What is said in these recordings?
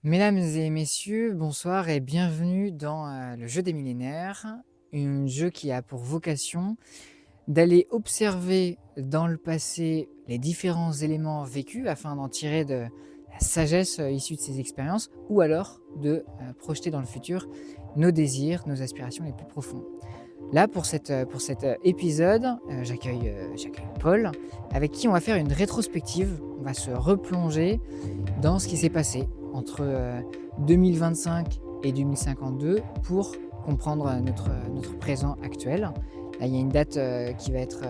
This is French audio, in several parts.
Mesdames et messieurs, bonsoir et bienvenue dans le jeu des millénaires, un jeu qui a pour vocation d'aller observer dans le passé les différents éléments vécus afin d'en tirer de la sagesse issue de ces expériences, ou alors de projeter dans le futur nos désirs, nos aspirations les plus profondes. Là, pour cet épisode, j'accueille Paul, avec qui on va faire une rétrospective. On va se replonger dans ce qui s'est passé entre 2025 et 2052 pour comprendre notre présent actuel. Là, il y a une date qui va être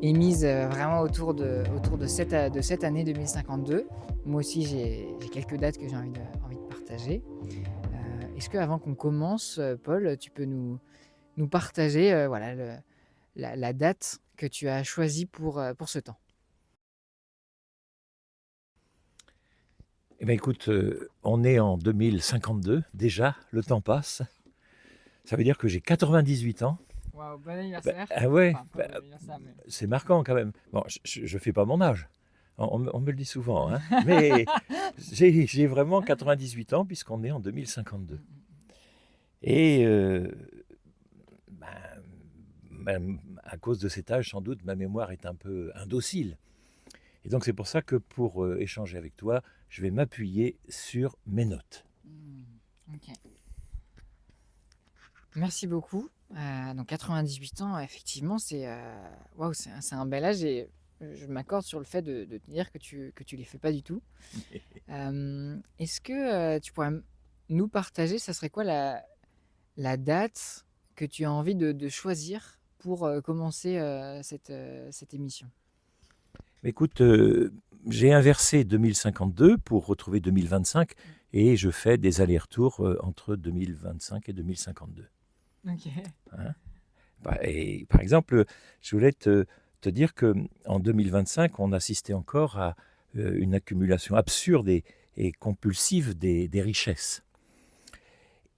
émise vraiment autour de cette année 2052. Moi aussi, j'ai quelques dates que j'ai envie de partager. Est-ce que, avant qu'on commence, Paul, tu peux nous partager voilà, la date que tu as choisie pour ce temps? Eh bien, écoute, on est en 2052, déjà, le temps passe. Ça veut dire que j'ai 98 ans. Waouh, bon Ah anniversaire. ouais, Enfin, pas bon anniversaire, mais. c'est marquant quand même. Bon, je fais pas mon âge. On me le dit souvent, hein. Mais j'ai vraiment 98 ans puisqu'on est en 2052. Et ben, à cause de cet âge, sans doute, ma mémoire est un peu indocile. Et donc c'est pour ça que pour échanger avec toi, je vais m'appuyer sur mes notes. Ok. Merci beaucoup. Donc 98 ans, effectivement, waouh, c'est un bel âge et je m'accorde sur le fait de te dire que tu les fais pas du tout. Est-ce que tu pourrais nous partager, ça serait quoi la date que tu as envie de choisir pour commencer cette émission? Écoute, j'ai inversé 2052 pour retrouver 2025 et je fais des allers-retours entre 2025 et 2052. Ok. Hein. Et par exemple, je voulais te dire qu'en 2025, on assistait encore à une accumulation absurde et compulsive des richesses.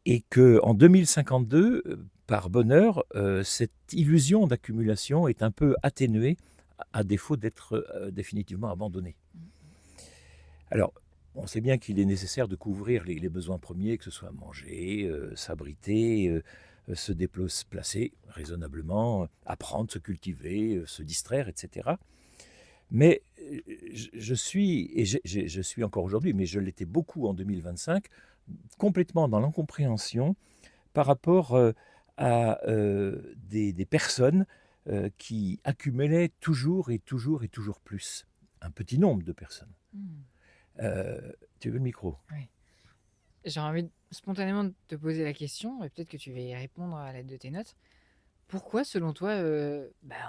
Et qu'en 2052, par bonheur, cette illusion d'accumulation est un peu atténuée à défaut d'être définitivement abandonnée. Alors, on sait bien qu'il est nécessaire de couvrir les besoins premiers, que ce soit manger, s'abriter, se déplacer raisonnablement, apprendre, se cultiver, se distraire, etc. Mais je suis, et je suis encore aujourd'hui, mais je l'étais beaucoup en 2025, complètement dans l'incompréhension par rapport à des personnes qui accumulaient toujours et toujours et toujours plus. Un petit nombre de personnes. Hmm. Tu veux le micro? Oui. J'ai envie spontanément de te poser la question, et peut-être que tu vas y répondre à l'aide de tes notes. Pourquoi, selon toi,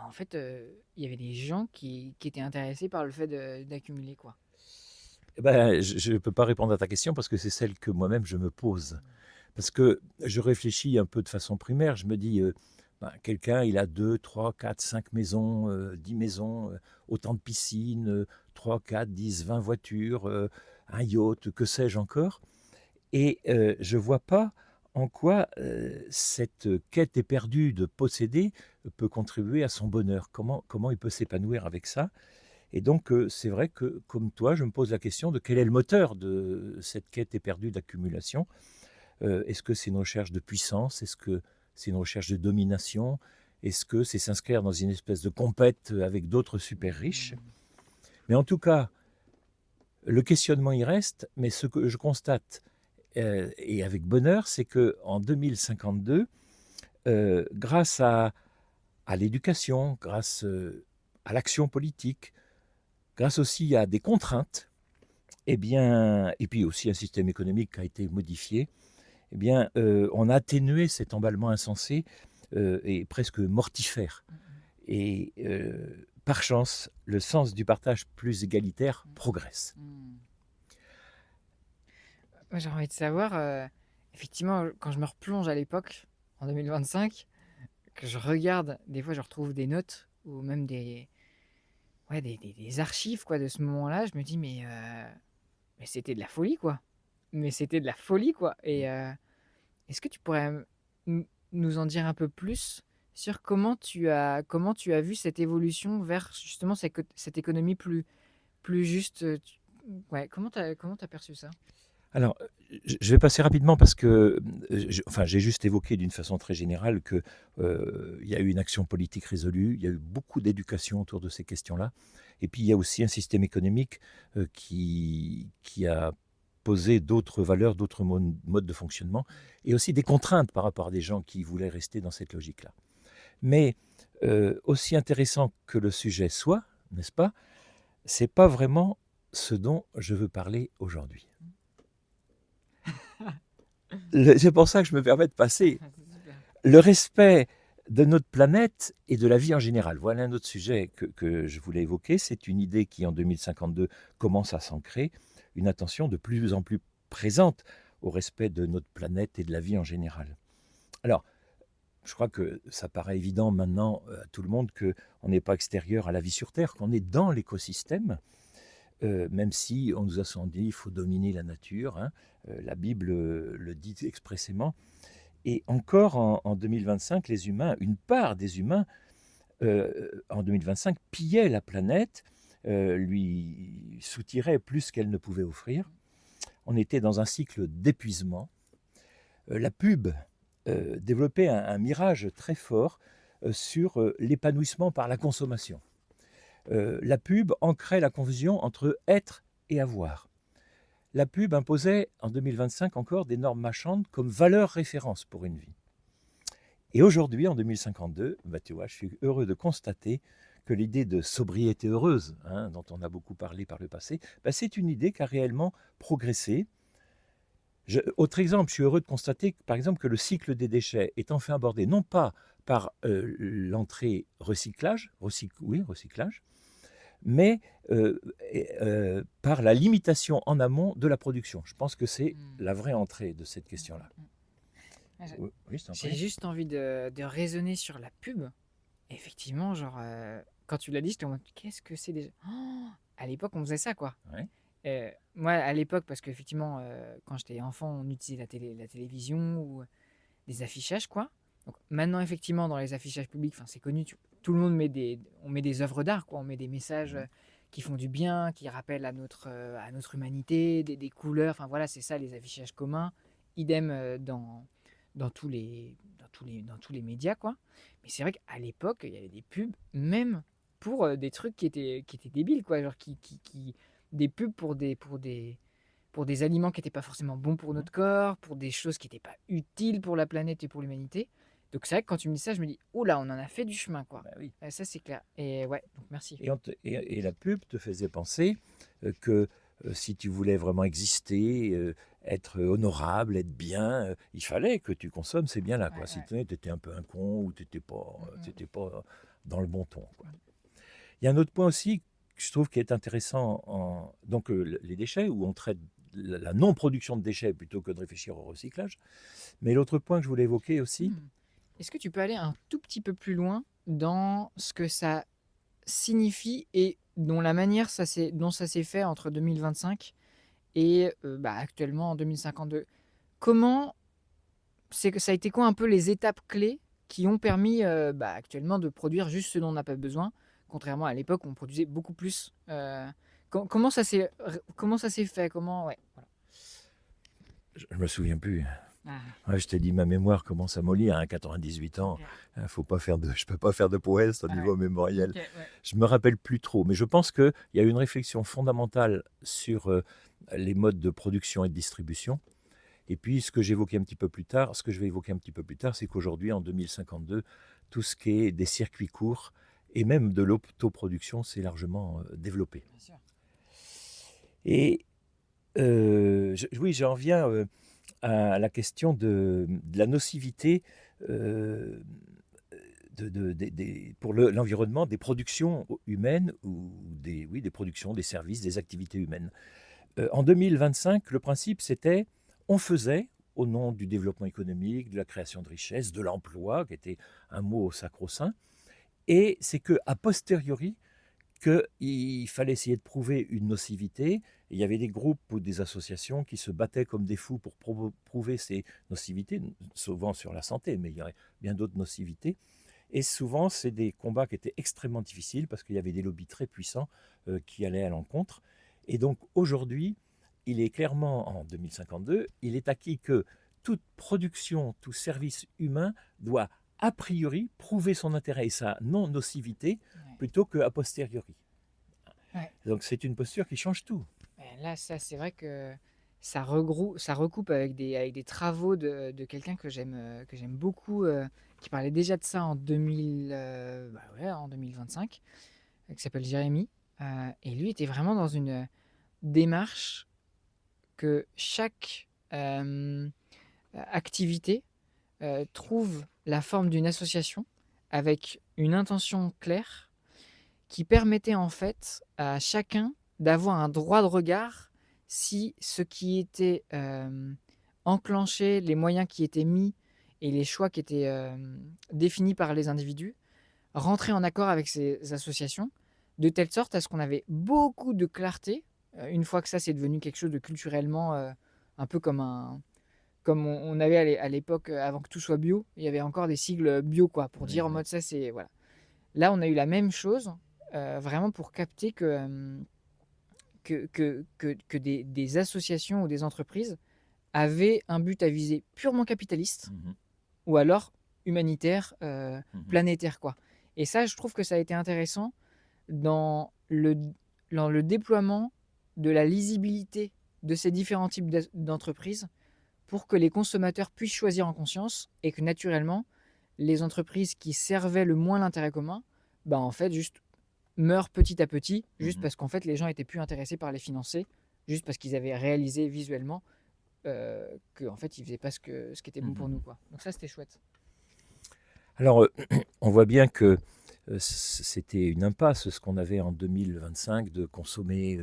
en fait, il y avait des gens qui étaient intéressés par le fait d'accumuler, quoi? Eh ben, je ne peux pas répondre à ta question parce que c'est celle que moi-même je me pose. Parce que je réfléchis un peu de façon primaire, je me dis, quelqu'un, il a 2, 3, 4, 5 maisons, 10 maisons, autant de piscines, 3, 4, 10, 20 voitures, un yacht, que sais-je encore. Et je ne vois pas en quoi cette quête éperdue de posséder peut contribuer à son bonheur. Comment il peut s'épanouir avec ça. Et donc, c'est vrai que, comme toi, je me pose la question de quel est le moteur de cette quête éperdue d'accumulation. Est-ce que c'est une recherche de puissance? Est-ce que c'est une recherche de domination? Est-ce que c'est s'inscrire dans une espèce de compète avec d'autres super riches? Mais en tout cas, le questionnement y reste, mais ce que je constate, et avec bonheur, c'est qu'en 2052, grâce à l'éducation, grâce à l'action politique, grâce aussi à des contraintes, eh bien, et puis aussi un système économique qui a été modifié, eh bien, on a atténué cet emballement insensé et presque mortifère. Et par chance, le sens du partage plus égalitaire progresse. Mmh. Moi, j'ai envie de savoir, effectivement, quand je me replonge à l'époque, en 2025, que je regarde, des fois, je retrouve des notes ou même des archives, quoi, de ce moment-là, je me dis: «Mais c'était de la folie, quoi. Mais c'était de la folie, quoi», et est-ce que tu pourrais nous en dire un peu plus sur comment tu as vu cette évolution vers justement cette économie plus juste, ouais, comment t'as perçu ça? Alors, je vais passer rapidement parce que, enfin, j'ai juste évoqué d'une façon très générale que, il y a eu une action politique résolue, il y a eu beaucoup d'éducation autour de ces questions-là et puis il y a aussi un système économique, qui a posé d'autres valeurs, d'autres modes de fonctionnement et aussi des contraintes par rapport à des gens qui voulaient rester dans cette logique-là. Mais, aussi intéressant que le sujet soit, n'est-ce pas? C'est pas vraiment ce dont je veux parler aujourd'hui. C'est pour ça que je me permets de passer. C'est super. Le respect de notre planète et de la vie en général. Voilà un autre sujet que je voulais évoquer. C'est une idée qui, en 2052, commence à s'ancrer, une attention de plus en plus présente au respect de notre planète et de la vie en général. Alors, je crois que ça paraît évident maintenant à tout le monde qu'on n'est pas extérieur à la vie sur Terre, qu'on est dans l'écosystème, même si on nous a souvent dit qu'il faut dominer la nature, hein. La Bible le dit expressément. Et encore en 2025, les humains, une part des humains, en 2025, pillaient la planète, lui soutiraient plus qu'elle ne pouvait offrir. On était dans un cycle d'épuisement. La pub développait un mirage très fort sur l'épanouissement par la consommation. La pub ancrait la confusion entre être et avoir. La pub imposait en 2025 encore des normes marchandes comme valeur référence pour une vie. Et aujourd'hui, en 2052, tu vois, je suis heureux de constater que l'idée de sobriété heureuse, hein, dont on a beaucoup parlé par le passé, c'est une idée qui a réellement progressé. Autre exemple, je suis heureux de constater par exemple que le cycle des déchets est enfin abordé non pas par l'entrée recyclage, recyclage, mais par la limitation en amont de la production. Je pense que c'est la vraie entrée de cette question-là. Ah, Oui, je t'en j'ai prie. juste envie de raisonner sur la pub. Effectivement, genre, quand tu l'as dit, j'étais en mode: «Qu'est-ce que c'est déjà?» À l'époque, on faisait ça, quoi. Ouais. Moi, à l'époque, parce qu'effectivement, quand j'étais enfant, on utilisait la télévision ou des affichages, quoi. Donc maintenant, effectivement, dans les affichages publics, enfin, c'est connu, tout le monde on met des œuvres d'art, quoi. On met des messages Mhm. qui font du bien, qui rappellent à notre humanité, des couleurs. Enfin, voilà, c'est ça, les affichages communs. Idem dans tous les médias, quoi. Mais c'est vrai qu'à l'époque, il y avait des pubs, même pour des trucs qui étaient débiles, quoi. Genre des pubs pour des aliments qui n'étaient pas forcément bons pour Mhm. notre corps, pour des choses qui n'étaient pas utiles pour la planète et pour l'humanité. Donc c'est vrai que quand tu me dis ça, je me dis, oh là, on en a fait du chemin, quoi. Bah oui. Ça, c'est clair. Et ouais, donc merci. Et la pub te faisait penser que si tu voulais vraiment exister, être honorable, être bien, il fallait que tu consommes ces biens-là, Ouais, quoi. Si ouais. tu étais un peu un con ou tu n'étais pas, Mm, mm, dans le bon ton, quoi. mm. Il y a un autre point aussi que je trouve qui est intéressant, donc les déchets, où on traite la non-production de déchets plutôt que de réfléchir au recyclage. Mais l'autre point que je voulais évoquer aussi, Hmm. Est-ce que tu peux aller un tout petit peu plus loin dans ce que ça signifie et dont la manière dont ça s'est fait entre 2025 et actuellement en 2052? Comment c'est que ça a été quoi un peu les étapes clés qui ont permis actuellement de produire juste ce dont on n'a pas besoin, contrairement à l'époque où on produisait beaucoup plus. Comment ça s'est fait? Comment ouais, voilà. je ne me souviens plus. Ah, Ouais, je t'ai dit, ma mémoire commence à mollir à 98 ans. ok. Faut pas faire je peux pas faire de prouesse au Ah ouais. niveau mémoriel. Ok, ouais. Je me rappelle plus trop, mais je pense qu'il y a eu une réflexion fondamentale sur les modes de production et de distribution. Et puis, ce que j'évoquais un petit peu plus tard, ce que je vais évoquer un petit peu plus tard, c'est qu'aujourd'hui, en 2052, tout ce qui est des circuits courts et même de l'autoproduction s'est largement développé. Bien sûr. Et oui, j'en viens à la question de la nocivité pour l'environnement des productions humaines ou des productions, des services, des activités humaines. En 2025, le principe, c'était on faisait, au nom du développement économique, de la création de richesses, de l'emploi, qui était un mot sacro-saint, et c'est que a posteriori, qu'il fallait essayer de prouver une nocivité. Et il y avait des groupes ou des associations qui se battaient comme des fous pour prouver ces nocivités, souvent sur la santé, mais il y aurait bien d'autres nocivités. Et souvent, c'est des combats qui étaient extrêmement difficiles parce qu'il y avait des lobbies très puissants qui allaient à l'encontre. Et donc aujourd'hui, il est clairement, en 2052, il est acquis que toute production, tout service humain doit a priori prouver son intérêt et sa non-nocivité Ouais. plutôt qu'a posteriori. Ouais. Donc c'est une posture qui change tout. Là, ça, c'est vrai que ça recoupe avec des travaux de quelqu'un que j'aime beaucoup, qui parlait déjà de ça en 2000, bah ouais, en 2025, qui s'appelle Jérémy. Et lui était vraiment dans une démarche que chaque activité trouve la forme d'une association avec une intention claire qui permettait en fait à chacun d'avoir un droit de regard si ce qui était enclenché, les moyens qui étaient mis et les choix qui étaient définis par les individus rentraient en accord avec ces associations, de telle sorte à ce qu'on avait beaucoup de clarté. Une fois que ça, c'est devenu quelque chose de culturellement un peu comme on avait à l'époque, avant que tout soit bio, il y avait encore des sigles bio, quoi, pour Oui, dire en oui. mode ça, c'est. Voilà. Là, on a eu la même chose, vraiment pour capter que des associations ou des entreprises avaient un but à viser purement capitaliste Mhm, ou alors humanitaire, mhm, planétaire, quoi. Et ça, je trouve que ça a été intéressant dans le, dans le déploiement de la lisibilité de ces différents types d'entreprises pour que les consommateurs puissent choisir en conscience et que naturellement, les entreprises qui servaient le moins l'intérêt commun, bah en fait, juste meurent petit à petit, juste mhm, parce qu'en fait, les gens étaient plus intéressés par les financer, juste parce qu'ils avaient réalisé visuellement qu'en fait, ils faisaient pas ce qui était bon pour nous, mhm. quoi. Donc ça, c'était chouette. Alors, on voit bien que c'était une impasse ce qu'on avait en 2025 de consommer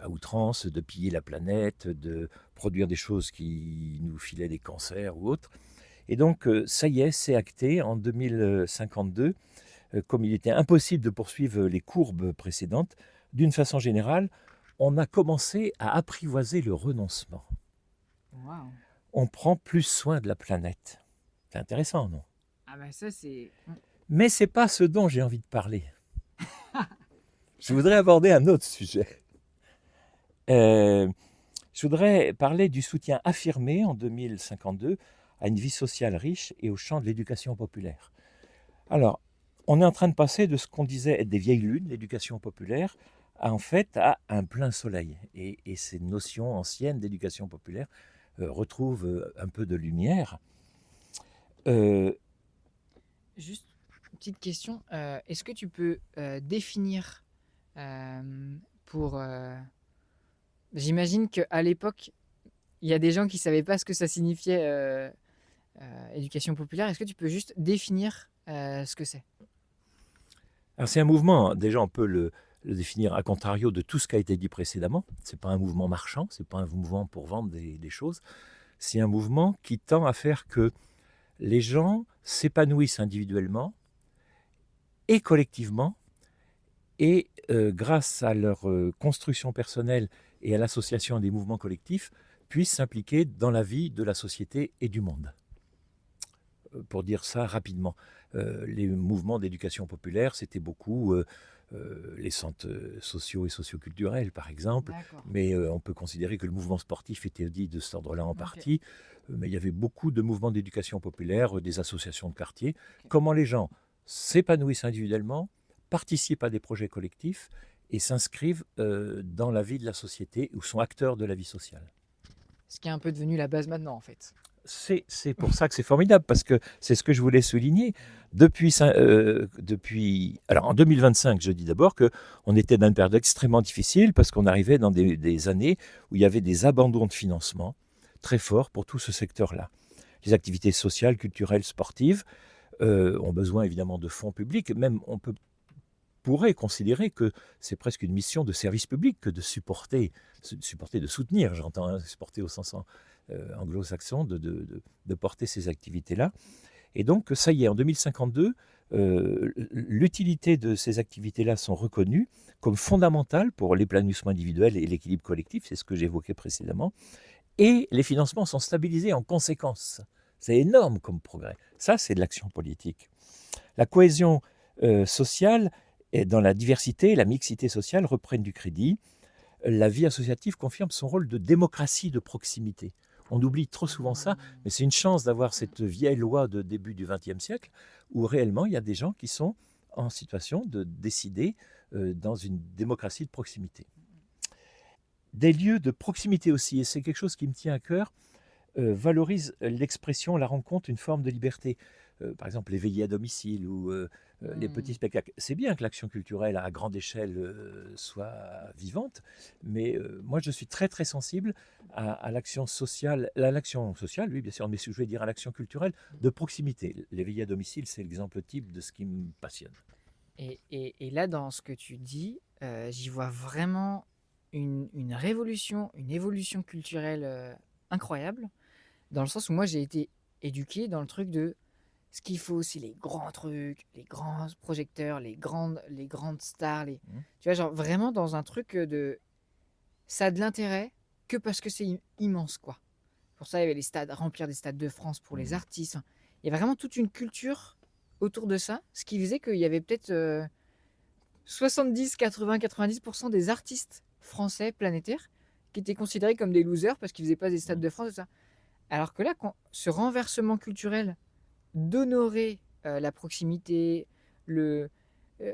à outrance, de piller la planète, de produire des choses qui nous filaient des cancers ou autres. Et donc, ça y est, c'est acté en 2052. Comme il était impossible de poursuivre les courbes précédentes, d'une façon générale, on a commencé à apprivoiser le renoncement. Waouh. On prend plus soin de la planète. C'est intéressant, non? Ah bah ça, c'est. Mais c'est pas ce dont j'ai envie de parler. Je voudrais aborder un autre sujet. Euh, je voudrais parler du soutien affirmé en 2052 à une vie sociale riche et au champ de l'éducation populaire. Alors, on est en train de passer de ce qu'on disait être des vieilles lunes, l'éducation populaire, en fait à un plein soleil. Et ces notions anciennes d'éducation populaire retrouvent un peu de lumière. Euh, Juste une petite question. Est-ce que tu peux définir pour. J'imagine qu'à l'époque, il y a des gens qui ne savaient pas ce que ça signifiait éducation populaire. Est-ce que tu peux juste définir ce que c'est? alors c'est un mouvement, déjà on peut le définir à contrario de tout ce qui a été dit précédemment. Ce n'est pas un mouvement marchand, ce n'est pas un mouvement pour vendre des choses. C'est un mouvement qui tend à faire que les gens s'épanouissent individuellement et collectivement, et grâce à leur construction personnelle et à l'association des mouvements collectifs, puissent s'impliquer dans la vie de la société et du monde. Pour dire ça rapidement, les mouvements d'éducation populaire, c'était beaucoup les centres sociaux et socioculturels, par exemple, D'accord. mais on peut considérer que le mouvement sportif était dit de cet ordre-là en Ok. partie, mais il y avait beaucoup de mouvements d'éducation populaire, des associations de quartier. Ok. Comment les gens s'épanouissent individuellement, participent à des projets collectifs et s'inscrivent dans la vie de la société ou sont acteurs de la vie sociale. Ce qui est un peu devenu la base maintenant, en fait. C'est pour ça que c'est formidable, parce que c'est ce que je voulais souligner. Alors en 2025, je dis d'abord qu'on était dans une période extrêmement difficile, parce qu'on arrivait dans des années où il y avait des abandons de financement très forts pour tout ce secteur-là. Les activités sociales, culturelles, sportives ont besoin évidemment de fonds publics. Même pourrait considérer que c'est presque une mission de service public que de supporter, de soutenir, j'entends, hein, supporter au sens anglo-saxon, de porter ces activités-là. Et donc, ça y est, en 2052, l'utilité de ces activités-là sont reconnues comme fondamentales pour l'épanouissement individuel et l'équilibre collectif, c'est ce que j'évoquais précédemment, et les financements sont stabilisés en conséquence. C'est énorme comme progrès. Ça, c'est de l'action politique. La cohésion sociale, et dans la diversité, la mixité sociale reprennent du crédit. la vie associative confirme son rôle de démocratie de proximité. On oublie trop souvent ça, mais c'est une chance d'avoir cette vieille loi de début du XXe siècle où réellement il y a des gens qui sont en situation de décider dans une démocratie de proximité. Des lieux de proximité aussi, et c'est quelque chose qui me tient à cœur, valorise l'expression, la rencontre, une forme de liberté. Par exemple, les veillées à domicile ou les petits spectacles. C'est bien que l'action culturelle à grande échelle soit vivante, mais moi je suis très très sensible à l'action sociale, oui bien sûr, mais je vais dire à l'action culturelle de proximité. Les veillées à domicile, c'est l'exemple type de ce qui me passionne. Et là, dans ce que tu dis, j'y vois vraiment une révolution, une évolution culturelle incroyable, dans le sens où moi j'ai été éduqué dans le truc de ce qu'il faut, c'est les grands trucs, les grands projecteurs, les grandes stars, tu vois, genre vraiment dans un truc de ça a de l'intérêt que parce que c'est immense, quoi. Pour ça, il y avait les stades, remplir des stades de France pour les artistes. Enfin, il y a vraiment toute une culture autour de ça, ce qui faisait qu'il y avait peut-être 70, 80, 90% des artistes français planétaires qui étaient considérés comme des losers parce qu'ils faisaient pas des stades de France et ça. Alors que là, ce renversement culturel d'honorer la proximité, le, euh,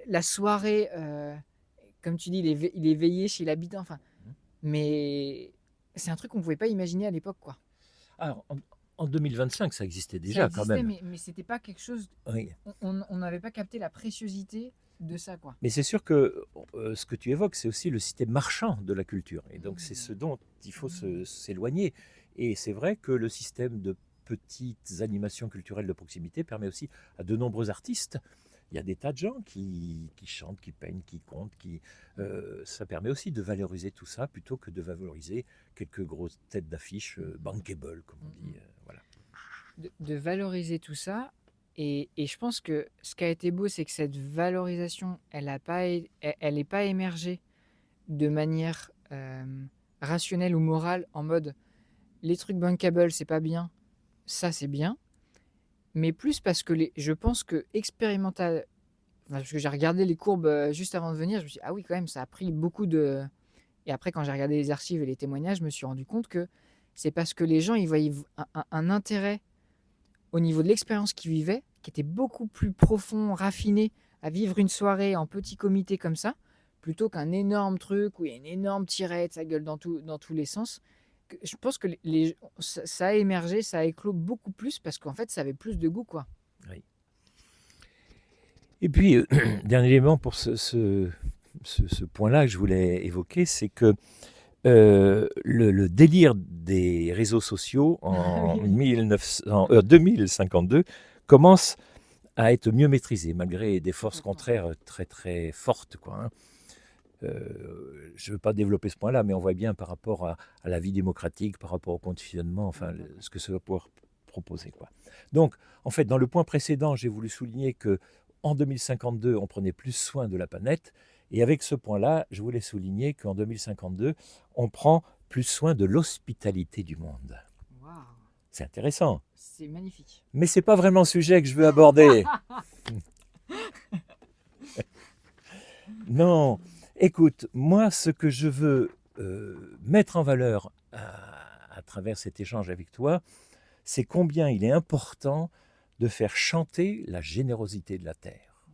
la soirée, comme tu dis, il est veillé chez l'habitant. Enfin, mais c'est un truc qu'on ne pouvait pas imaginer à l'époque, quoi. Alors, en 2025, ça existait Ça déjà quand existait, même. mais c'était pas quelque chose. Oui. On n'avait pas capté la préciosité de ça, quoi. Mais c'est sûr que ce que tu évoques, c'est aussi le système marchand de la culture. Et donc, c'est ce dont il faut s'éloigner. Et c'est vrai que le système de petites animations culturelles de proximité permet aussi à de nombreux artistes. Il y a des tas de gens qui chantent, qui peignent, qui comptent. Ça permet aussi de valoriser tout ça plutôt que de valoriser quelques grosses têtes d'affiche bankable, comme on dit. Voilà. De valoriser tout ça. Et je pense que ce qui a été beau, c'est que cette valorisation, elle n'est pas émergée de manière rationnelle ou morale, en mode les trucs bankable, c'est pas bien, ça c'est bien, mais plus parce que je pense que expérimental, parce que j'ai regardé les courbes juste avant de venir, je me suis dit, ah oui, quand même, ça a pris beaucoup de. Et après, quand j'ai regardé les archives et les témoignages, je me suis rendu compte que c'est parce que les gens, ils voyaient un intérêt au niveau de l'expérience qu'ils vivaient, qui était beaucoup plus profond, raffiné, à vivre une soirée en petit comité comme ça, plutôt qu'un énorme truc où il y a une énorme tirette, ça gueule dans tous les sens. Je pense que ça a émergé, ça a éclos beaucoup plus parce qu'en fait, ça avait plus de goût, quoi. Oui. Et puis, dernier élément pour ce point-là que je voulais évoquer, c'est que le délire des réseaux sociaux en 2052 commence à être mieux maîtrisé, malgré des forces contraires très très fortes, quoi, hein. Je ne veux pas développer ce point-là, mais on voit bien par rapport à la vie démocratique, par rapport au conditionnement, enfin, ce que ça va pouvoir proposer, quoi. Donc, en fait, dans le point précédent, j'ai voulu souligner que en 2052, on prenait plus soin de la planète, et avec ce point-là, je voulais souligner qu'en 2052, on prend plus soin de l'hospitalité du monde. Wow. C'est intéressant. C'est magnifique. Mais c'est pas vraiment le sujet que je veux aborder. Non. Écoute, moi, ce que je veux mettre en valeur à travers cet échange avec toi, c'est combien il est important de faire chanter la générosité de la terre.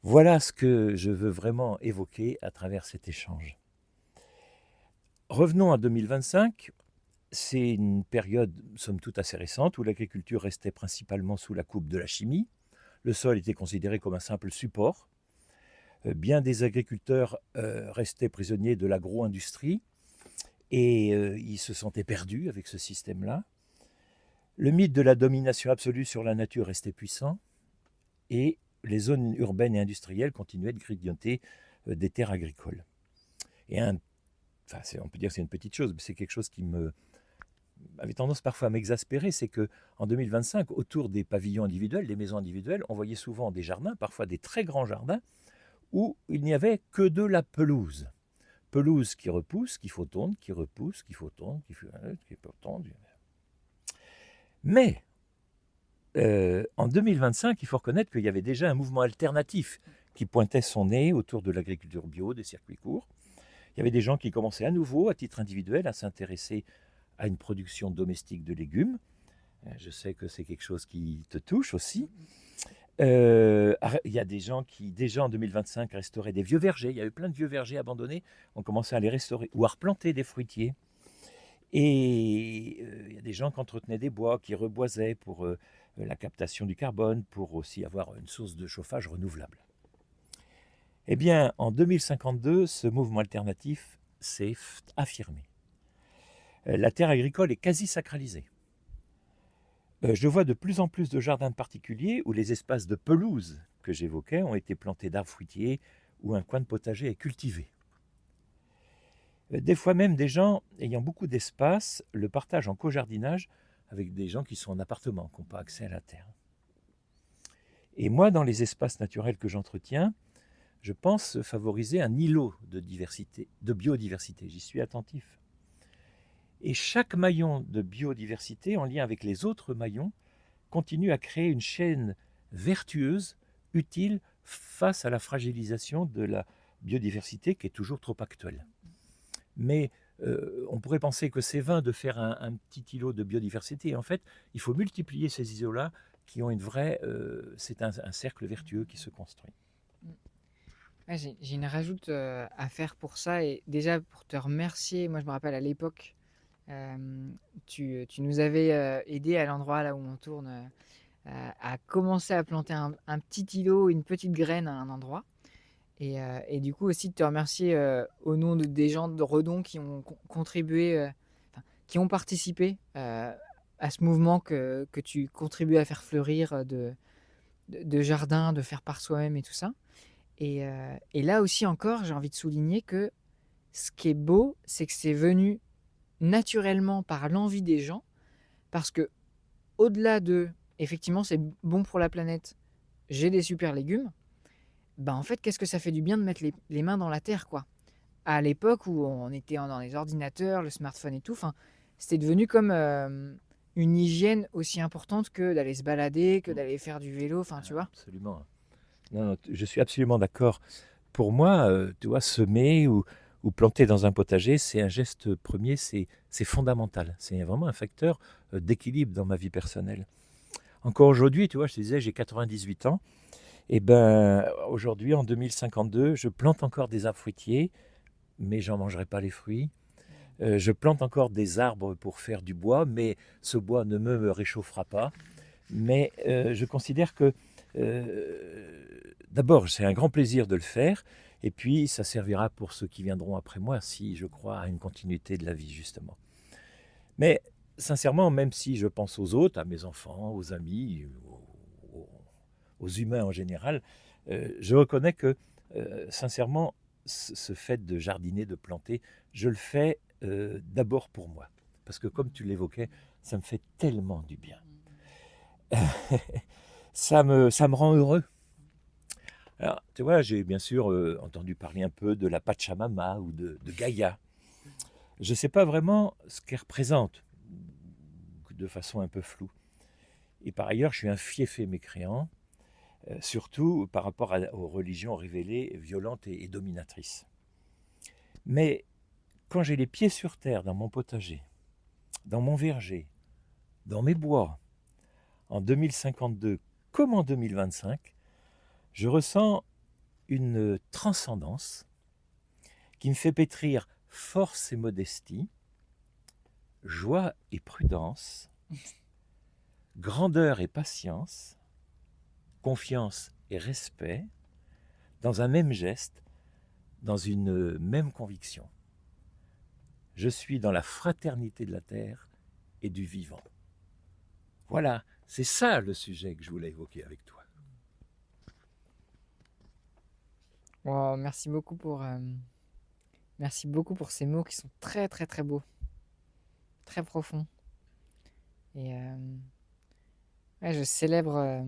Voilà ce que je veux vraiment évoquer à travers cet échange. Revenons à 2025. C'est une période, somme toute, assez récente où l'agriculture restait principalement sous la coupe de la chimie. Le sol était considéré comme un simple support. Bien des agriculteurs restaient prisonniers de l'agro-industrie et ils se sentaient perdus avec ce système-là. Le mythe de la domination absolue sur la nature restait puissant et les zones urbaines et industrielles continuaient de grignoter des terres agricoles. Et on peut dire que c'est une petite chose, mais c'est quelque chose qui avait tendance parfois à m'exaspérer, c'est qu'en 2025, autour des pavillons individuels, des maisons individuelles, on voyait souvent des jardins, parfois des très grands jardins, où il n'y avait que de la pelouse. Pelouse qui repousse, qu'il faut tondre, qui repousse, qu'il faut tondre, qu'il faut tondre. Mais en 2025, il faut reconnaître qu'il y avait déjà un mouvement alternatif qui pointait son nez autour de l'agriculture bio, des circuits courts. Il y avait des gens qui commençaient à nouveau, à titre individuel, à s'intéresser à une production domestique de légumes. Je sais que c'est quelque chose qui te touche aussi. Il y a des gens qui, déjà en 2025, restauraient des vieux vergers. Il y avait plein de vieux vergers abandonnés. On commençait à les restaurer ou à replanter des fruitiers. Et il y a des gens qui entretenaient des bois, qui reboisaient pour la captation du carbone, pour aussi avoir une source de chauffage renouvelable. Eh bien, en 2052, ce mouvement alternatif s'est affirmé. La terre agricole est quasi sacralisée. Je vois de plus en plus de jardins particuliers où les espaces de pelouse que j'évoquais ont été plantés d'arbres fruitiers ou un coin de potager est cultivé. Des fois même, des gens ayant beaucoup d'espace le partagent en co-jardinage avec des gens qui sont en appartement, qui n'ont pas accès à la terre. Et moi, dans les espaces naturels que j'entretiens, je pense favoriser un îlot de diversité, de biodiversité. J'y suis attentif. Et chaque maillon de biodiversité, en lien avec les autres maillons, continue à créer une chaîne vertueuse, utile, face à la fragilisation de la biodiversité qui est toujours trop actuelle. Mais on pourrait penser que c'est vain de faire un petit îlot de biodiversité. En fait, il faut multiplier ces îlots-là qui ont une vraie... c'est un cercle vertueux qui se construit. Ouais, j'ai une rajoute à faire pour ça. Et déjà, pour te remercier, moi je me rappelle à l'époque, tu nous avais aidé à l'endroit là où on tourne à commencer à planter un petit îlot, une petite graine à un endroit. Et du coup aussi de te remercier au nom des gens de Redon qui ont contribué, enfin, qui ont participé à ce mouvement que tu contribues à faire fleurir de jardin, de faire par soi-même et tout ça. Et là aussi encore, j'ai envie de souligner que ce qui est beau, c'est que c'est venu naturellement par l'envie des gens, parce que au-delà de, effectivement, c'est bon pour la planète, j'ai des super légumes, bah en fait, qu'est-ce que ça fait du bien de mettre les mains dans la terre, quoi. À l'époque où on était dans les ordinateurs, le smartphone et tout, enfin, c'était devenu comme une hygiène aussi importante que d'aller se balader, que d'aller faire du vélo, enfin, tu vois. Absolument. Non, non, je suis absolument d'accord. Pour moi, tu vois, semer ou planter dans un potager, c'est un geste premier, c'est fondamental. C'est vraiment un facteur d'équilibre dans ma vie personnelle. Encore aujourd'hui, tu vois, je te disais, j'ai 98 ans. Et ben aujourd'hui, en 2052, je plante encore des arbres fruitiers, mais j'en mangerai pas les fruits. Je plante encore des arbres pour faire du bois, mais ce bois ne me réchauffera pas. Mais je considère que d'abord, c'est un grand plaisir de le faire, et puis ça servira pour ceux qui viendront après moi, si je crois à une continuité de la vie, justement. Mais sincèrement, même si je pense aux autres, à mes enfants, aux amis, aux humains en général, je reconnais que, sincèrement, ce fait de jardiner, de planter, je le fais d'abord pour moi. Parce que comme tu l'évoquais, ça me fait tellement du bien. Ça me rend heureux. Alors, tu vois, j'ai bien sûr entendu parler un peu de la Pachamama ou de Gaïa. Je ne sais pas vraiment ce qu'elle représente, de façon un peu floue. Et par ailleurs, je suis un fiefé mécréant, surtout par rapport aux religions révélées, violentes et dominatrices. Mais quand j'ai les pieds sur terre dans mon potager, dans mon verger, dans mes bois, en 2052 comme en 2025, je ressens une transcendance qui me fait pétrir force et modestie, joie et prudence, grandeur et patience, confiance et respect, dans un même geste, dans une même conviction. Je suis dans la fraternité de la terre et du vivant. Voilà, c'est ça le sujet que je voulais évoquer avec toi. Wow, merci beaucoup pour ces mots qui sont très très très beaux, très profonds. Et ouais, je célèbre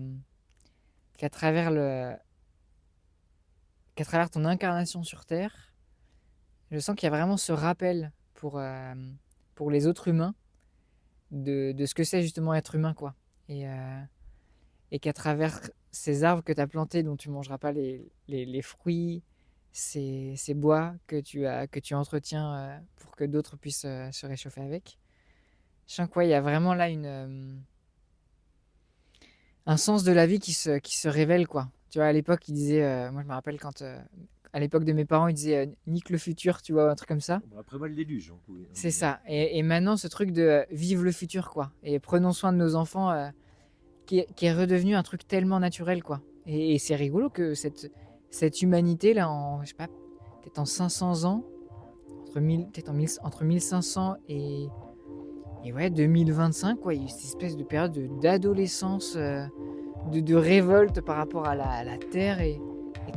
qu'à travers qu'à travers ton incarnation sur Terre, je sens qu'il y a vraiment ce rappel pour les autres humains de ce que c'est justement être humain, quoi. Et qu'à travers ces arbres que tu as plantés, dont tu mangeras pas les fruits, ces bois que tu entretiens, pour que d'autres puissent, se réchauffer avec. Je sens que ouais, il y a vraiment là un sens de la vie qui se révèle, quoi. Tu vois, à l'époque, ils disaient, moi je me rappelle quand, à l'époque de mes parents, ils disaient, «Nique le futur», tu vois? Un truc comme ça. Bon, après moi, le déluge, on C'est dit, hein. ça et maintenant ce truc de, «Vive le futur», quoi et prenons soin de nos enfants, qui est redevenu un truc tellement naturel, quoi et c'est rigolo que cette humanité-là en je sais pas, peut-être en 500 ans, peut-être entre 1500 et ouais 2025 quoi, il y a eu cette espèce de période d'adolescence, de révolte par rapport à la terre et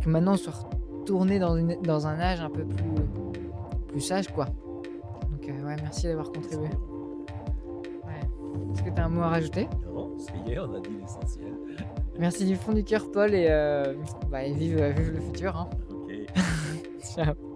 que maintenant on soit retourné dans un âge un peu plus sage, quoi. Donc ouais, merci d'avoir contribué. Inspirant. Ouais. Est-ce que tu as un mot à rajouter? Non, ça y est, on a dit l'essentiel. Merci du fond du cœur Paul et bah, et vive le futur, hein. OK. Ciao.